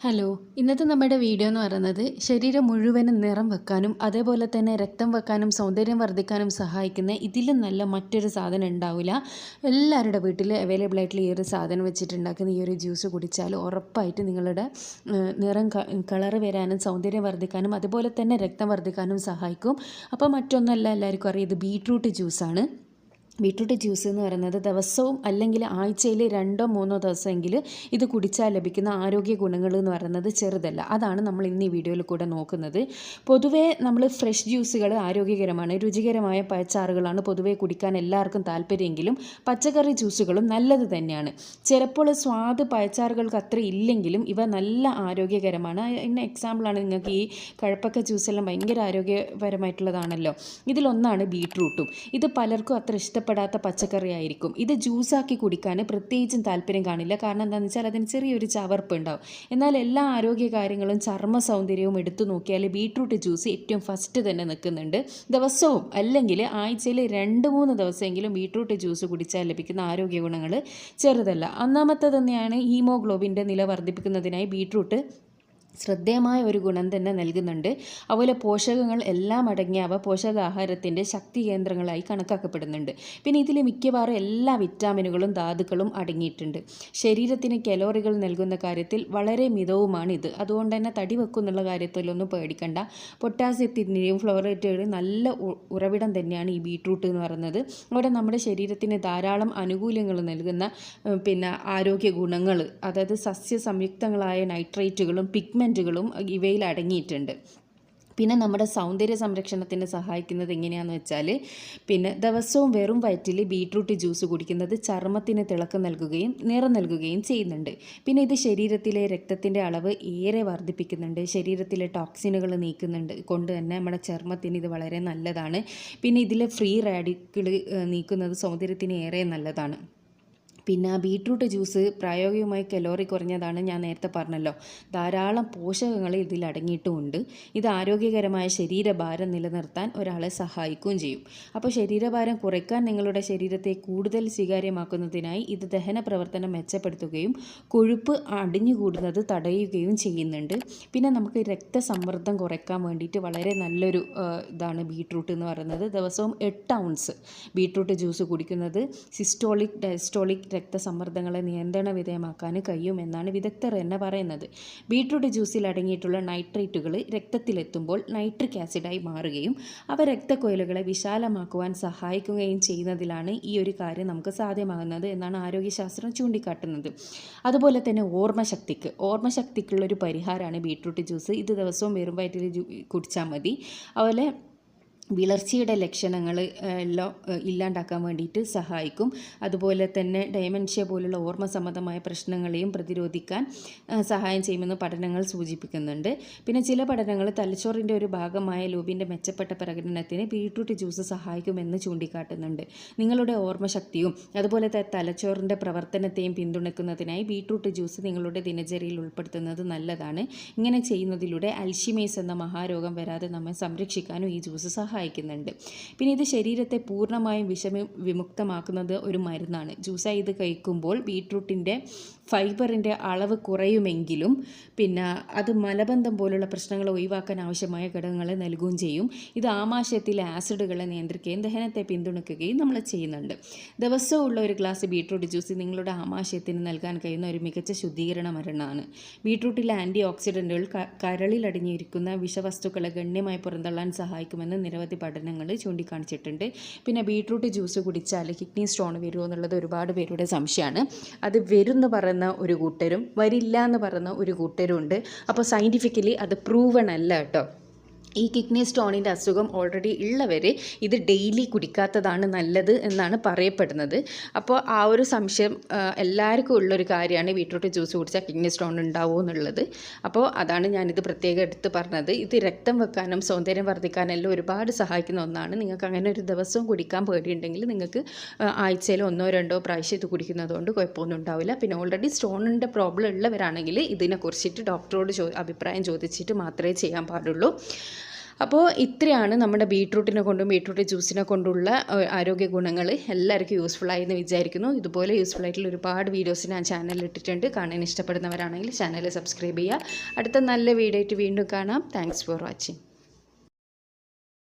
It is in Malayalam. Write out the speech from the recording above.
ഹലോ, ഇന്നത്തെ നമ്മുടെ വീഡിയോ എന്ന് പറയുന്നത് ശരീരം മുഴുവനും നിറം വെക്കാനും അതേപോലെ തന്നെ രക്തം വെക്കാനും സൗന്ദര്യം വർദ്ധിക്കാനും സഹായിക്കുന്ന ഇതിലും നല്ല മറ്റൊരു സാധനം ഉണ്ടാവില്ല. എല്ലാവരുടെ വീട്ടിൽ അവൈലബിൾ ആയിട്ടുള്ള ഈ ഒരു സാധനം വെച്ചിട്ടുണ്ടാക്കുന്ന ഈ ഒരു ജ്യൂസ് കുടിച്ചാൽ ഉറപ്പായിട്ട് നിങ്ങളുടെ നിറം കളറ് വരാനും സൗന്ദര്യം വർദ്ധിക്കാനും അതുപോലെ തന്നെ രക്തം വർദ്ധിക്കാനും സഹായിക്കും. അപ്പോൾ മറ്റൊന്നല്ല, എല്ലാവർക്കും അറിയാം, ഇത് ബീട്രൂട്ട് ജ്യൂസാണ്. ബീട്രൂട്ട് ജ്യൂസ് എന്ന് പറയുന്നത് ദിവസവും അല്ലെങ്കിൽ ആഴ്ചയിൽ 2-3 ദിവസമെങ്കിലും ഇത് കുടിച്ചാൽ ലഭിക്കുന്ന ആരോഗ്യ ഗുണങ്ങൾ എന്ന് പറയുന്നത് ചെറുതല്ല. അതാണ് നമ്മൾ ഇന്ന് ഈ വീഡിയോയിൽ കൂടെ നോക്കുന്നത്. പൊതുവേ നമ്മൾ ഫ്രഷ് ജ്യൂസുകൾ ആരോഗ്യകരമാണ്, രുചികരമായ പഴച്ചാറുകളാണ് പൊതുവേ കുടിക്കാൻ എല്ലാവർക്കും താല്പര്യമെങ്കിലും പച്ചക്കറി ജ്യൂസുകളും നല്ലത് തന്നെയാണ്. ചിലപ്പോൾ സ്വാദ് പഴച്ചാറുകൾക്ക് അത്ര ഇല്ലെങ്കിലും ഇവ നല്ല ആരോഗ്യകരമാണ്. അതിന് എക്സാമ്പിളാണ് നിങ്ങൾക്ക് ഈ കഴപ്പക്ക ജ്യൂസെല്ലാം ഭയങ്കര ആരോഗ്യപരമായിട്ടുള്ളതാണല്ലോ. ഇതിലൊന്നാണ് ബീട്രൂട്ടും. ഇത് പലർക്കും അത്ര ഇഷ്ടപ്പെടാത്ത പച്ചക്കറി ആയിരിക്കും. ഇത് ജ്യൂസാക്കി കുടിക്കാൻ പ്രത്യേകിച്ചും താല്പര്യം കാണില്ല. കാരണം എന്താണെന്ന് വെച്ചാൽ അതിന് ചെറിയൊരു ചവർപ്പ് ഉണ്ടാവും. എന്നാൽ എല്ലാ ആരോഗ്യ കാര്യങ്ങളും ചർമ്മ സൗന്ദര്യവും എടുത്തു നോക്കിയാൽ ബീട്രൂട്ട് ജ്യൂസ് ഏറ്റവും ഫസ്റ്റ് തന്നെ നിൽക്കുന്നുണ്ട്. ദിവസവും അല്ലെങ്കിൽ ആഴ്ചയിൽ 2-3 ദിവസമെങ്കിലും ബീട്രൂട്ട് ജ്യൂസ് കുടിച്ചാൽ ലഭിക്കുന്ന ആരോഗ്യ ഗുണങ്ങൾ ചെറുതല്ല. ഒന്നാമത്തെ തന്നെയാണ് ഹീമോഗ്ലോബിൻ്റെ നില വർദ്ധിപ്പിക്കുന്നതിനായി ബീട്രൂട്ട് ശ്രദ്ധേയമായ ഒരു ഗുണം തന്നെ നൽകുന്നുണ്ട്. അതുപോലെ പോഷകങ്ങൾ എല്ലാം അടങ്ങിയവ പോഷകാഹാരത്തിൻ്റെ ശക്തി കേന്ദ്രങ്ങളായി കണക്കാക്കപ്പെടുന്നുണ്ട്. പിന്നെ ഇതിൽ മിക്കവാറും എല്ലാ വിറ്റാമിനുകളും ധാതുക്കളും അടങ്ങിയിട്ടുണ്ട്. ശരീരത്തിന് കലോറികൾ നൽകുന്ന കാര്യത്തിൽ വളരെ മിതവുമാണിത്. അതുകൊണ്ട് തന്നെ തടി വെക്കുന്നുള്ള കാര്യത്തിലൊന്നും പേടിക്കണ്ട. പൊട്ടാസ്യത്തിൻ്റെയും ഫ്ലോറേറ്റുകളുടെയും നല്ല ഉറവിടം തന്നെയാണ് ഈ ബീട്രൂട്ട് എന്ന് പറയുന്നത്. അവിടെ നമ്മുടെ ശരീരത്തിന് ധാരാളം ആനുകൂല്യങ്ങൾ നൽകുന്ന ആരോഗ്യ ഗുണങ്ങൾ, അതായത് സസ്യ സംയുക്തങ്ങളായ നൈട്രേറ്റുകളും പിഗ്മെൻറ്റുകളും ഇവയിൽ അടങ്ങിയിട്ടുണ്ട്. പിന്നെ നമ്മുടെ സൗന്ദര്യ സംരക്ഷണത്തിന് സഹായിക്കുന്നത് എങ്ങനെയാണെന്ന് വെച്ചാൽ ദിവസവും വെറും വയറ്റിൽ ബീട്രൂട്ട് ജ്യൂസ് കുടിക്കുന്നത് ചർമ്മത്തിന് തിളക്കം നൽകുകയും നിറം നൽകുകയും ചെയ്യുന്നുണ്ട്. പിന്നെ ഇത് ശരീരത്തിലെ രക്തത്തിൻ്റെ അളവ് ഏറെ വർദ്ധിപ്പിക്കുന്നുണ്ട്. ശരീരത്തിലെ ടോക്സിനുകൾ നീക്കുന്നുണ്ട് കൊണ്ട് തന്നെ നമ്മുടെ ചർമ്മത്തിന് ഇത് വളരെ നല്ലതാണ്. പിന്നെ ഇതിലെ ഫ്രീ റാഡിക്കൽ നീക്കുന്നത് സൗന്ദര്യത്തിന് ഏറെ നല്ലതാണ്. പിന്നെ ബീട്രൂട്ട് ജ്യൂസ് പ്രായോഗികമായി കലോറി കുറഞ്ഞതാണ്, ഞാൻ നേരത്തെ പറഞ്ഞല്ലോ. ധാരാളം പോഷകങ്ങൾ ഇതിൽ അടങ്ങിയിട്ടുമുണ്ട്. ഇത് ആരോഗ്യകരമായ ശരീരഭാരം നിലനിർത്താൻ ഒരാളെ സഹായിക്കുകയും ചെയ്യും. അപ്പോൾ ശരീരഭാരം കുറയ്ക്കാൻ നിങ്ങളുടെ ശരീരത്തെ കൂടുതൽ സ്വീകാര്യമാക്കുന്നതിനായി ഇത് ദഹന പ്രവർത്തനം മെച്ചപ്പെടുത്തുകയും കൊഴുപ്പ് അടിഞ്ഞുകൂടുന്നത് തടയുകയും ചെയ്യുന്നുണ്ട്. പിന്നെ നമുക്ക് രക്തസമ്മർദ്ദം കുറയ്ക്കാൻ വേണ്ടിയിട്ട് വളരെ നല്ലൊരു ഇതാണ് ബീട്രൂട്ട് എന്ന് പറയുന്നത്. ദിവസവും 8 ഔൺസ് ബീട്രൂട്ട് ജ്യൂസ് കുടിക്കുന്നത് സിസ്റ്റോളിക് ഡയസ്റ്റോളിക് രക്തസമ്മർദ്ദങ്ങളെ നിയന്ത്രണ വിധേയമാക്കാൻ കഴിയുമെന്നാണ് വിദഗ്ധർ തന്നെ പറയുന്നത്. ബീട്രൂട്ട് ജ്യൂസിൽ അടങ്ങിയിട്ടുള്ള നൈട്രേറ്റുകൾ രക്തത്തിലെത്തുമ്പോൾ നൈട്രിക് ആസിഡായി മാറുകയും അവ രക്തക്കൊഴലുകളെ വിശാലമാക്കുവാൻ സഹായിക്കുകയും ചെയ്യുന്നതിലാണ് ഈ ഒരു കാര്യം നമുക്ക് സാധ്യമാകുന്നത് എന്നാണ് ആരോഗ്യശാസ്ത്രം ചൂണ്ടിക്കാട്ടുന്നത്. അതുപോലെ തന്നെ ഓർമ്മശക്തിക്കുള്ളൊരു പരിഹാരമാണ് ബീട്രൂട്ട് ജ്യൂസ്. ഇത് ദിവസവും വെറും വയറ്റിൽ കുടിച്ചാൽ മതി. അതുപോലെ വിളർച്ചയുടെ ലക്ഷണങ്ങൾ എല്ലാം ഇല്ലാണ്ടാക്കാൻ വേണ്ടിയിട്ട് സഹായിക്കും. അതുപോലെ തന്നെ ഡയമെൻഷ്യ പോലുള്ള ഓർമ്മ സംബന്ധമായ പ്രശ്നങ്ങളെയും പ്രതിരോധിക്കാൻ സഹായം ചെയ്യുമെന്ന് പഠനങ്ങൾ സൂചിപ്പിക്കുന്നുണ്ട്. പിന്നെ ചില പഠനങ്ങൾ തലച്ചോറിൻ്റെ ഒരു ഭാഗമായ ലോബിൻ്റെ മെച്ചപ്പെട്ട പ്രകടനത്തിന് ബീട്രൂട്ട് ജ്യൂസ് സഹായിക്കുമെന്ന് ചൂണ്ടിക്കാട്ടുന്നുണ്ട്. നിങ്ങളുടെ ഓർമ്മശക്തിയും അതുപോലെ തലച്ചോറിൻ്റെ പ്രവർത്തനത്തെയും പിന്തുണയ്ക്കുന്നതിനായി ബീട്രൂട്ട് ജ്യൂസ് നിങ്ങളുടെ ദിനചര്യയിൽ ഉൾപ്പെടുത്തുന്നത് നല്ലതാണ്. ഇങ്ങനെ ചെയ്യുന്നതിലൂടെ അൽഷിമേഴ്സ് എന്ന മഹാരോഗം വരാതെ നമ്മെ സംരക്ഷിക്കാനും ഈ ജ്യൂസ് സഹായിക്കുന്നുണ്ട്. പിന്നെ ഇത് ശരീരത്തെ പൂർണ്ണമായും വിമുക്തമാക്കുന്നത് ഒരു മരുന്നാണ്. ജ്യൂസായി ഇത് കഴിക്കുമ്പോൾ ബീട്രൂട്ടിൻ്റെ ഫൈബറിൻ്റെ അളവ് കുറയുമെങ്കിലും അത് മലബന്ധം പോലുള്ള പ്രശ്നങ്ങൾ ഒഴിവാക്കാൻ ആവശ്യമായ ഘടകങ്ങളെ നൽകുകയും ചെയ്യും. ഇത് ആമാശയത്തിലെ ആസിഡുകളെ നിയന്ത്രിക്കുകയും ദഹനത്തെ പിന്തുണയ്ക്കുകയും നമ്മൾ ചെയ്യുന്നുണ്ട്. ദിവസമുള്ള ഒരു ഗ്ലാസ് ബീട്രൂട്ട് ജ്യൂസ് നിങ്ങളുടെ ആമാശയത്തിന് നൽകാൻ കഴിയുന്ന ഒരു മികച്ച ശുദ്ധീകരണ മരുന്നാണ്. ബീട്രൂട്ടിലെ ആൻറ്റി ഓക്സിഡൻറ്റുകൾ കരളിൽ അടങ്ങിയിരിക്കുന്ന വിഷവസ്തുക്കളെ ഗണ്യമായി പുറന്തള്ളാൻ സഹായിക്കുമെന്ന് നിരവധി പഠനങ്ങൾ ചൂണ്ടിക്കാണിച്ചിട്ടുണ്ട്. പിന്നെ ബീട്രൂട്ട് ജ്യൂസ് കുടിച്ചാൽ കിഡ്നി സ്റ്റോൺ വരുമോ എന്നുള്ളത് ഒരുപാട് പേരുടെ സംശയമാണ്. അത് വരുമെന്ന് പറയുന്ന ഒരു കൂട്ടരും വരില്ല എന്ന് പറയുന്ന ഒരു കൂട്ടരും ഉണ്ട്. അപ്പോൾ സയൻറ്റിഫിക്കലി അത് പ്രൂവൺ അല്ല കേട്ടോ. ഈ കിഡ്നി സ്റ്റോണിൻ്റെ അസുഖം ഓൾറെഡി ഉള്ളവർ ഇത് ഡെയിലി കുടിക്കാത്തതാണ് നല്ലത് എന്നാണ് പറയപ്പെടുന്നത്. അപ്പോൾ ആ ഒരു സംശയം എല്ലാവർക്കും ഉള്ളൊരു കാര്യമാണ് ബീട്രൂട്ട് ജ്യൂസ് കുടിച്ചാൽ കിഡ്നി സ്റ്റോൺ ഉണ്ടാവുമോ എന്നുള്ളത്. അപ്പോൾ അതാണ് ഞാനിത് പ്രത്യേകം എടുത്ത് പറഞ്ഞത്. ഇത് രക്തം വെക്കാനും സൗന്ദര്യം വർദ്ധിക്കാനെല്ലാം ഒരുപാട് സഹായിക്കുന്ന ഒന്നാണ്. നിങ്ങൾക്ക് അങ്ങനെ ഒരു ദിവസവും കുടിക്കാൻ പേടിയുണ്ടെങ്കിൽ നിങ്ങൾക്ക് ആഴ്ചയിൽ 1-2 പ്രാവശ്യം ഇത് കുടിക്കുന്നതുകൊണ്ട് കുഴപ്പമൊന്നും ഉണ്ടാവില്ല. പിന്നെ ഓൾറെഡി സ്റ്റോണിൻ്റെ പ്രോബ്ലം ഉള്ളവരാണെങ്കിൽ ഇതിനെക്കുറിച്ചിട്ട് ഡോക്ടറോട് അഭിപ്രായം ചോദിച്ചിട്ട് മാത്രമേ ചെയ്യാൻ പാടുള്ളൂ. അപ്പോൾ ഇത്രയാണ് നമ്മുടെ ബീട്രൂട്ടിനെ കൊണ്ടും ബീട്രൂട്ട് ജ്യൂസിനെ കൊണ്ടുള്ള ആരോഗ്യ ഗുണങ്ങൾ. എല്ലാവർക്കും യൂസ്ഫുള്ളായി എന്ന് വിചാരിക്കുന്നു. ഇതുപോലെ യൂസ്ഫുൾ ആയിട്ടുള്ള ഒരുപാട് വീഡിയോസ് ഞാൻ ചാനലിൽ ഇട്ടിട്ടുണ്ട്. കാണാൻ ഇഷ്ടപ്പെടുന്നവരാണെങ്കിൽ ചാനൽ സബ്സ്ക്രൈബ് ചെയ്യുക. അടുത്ത നല്ല വീഡിയോ ആയിട്ട് വീണ്ടും കാണാം. Thanks for watching.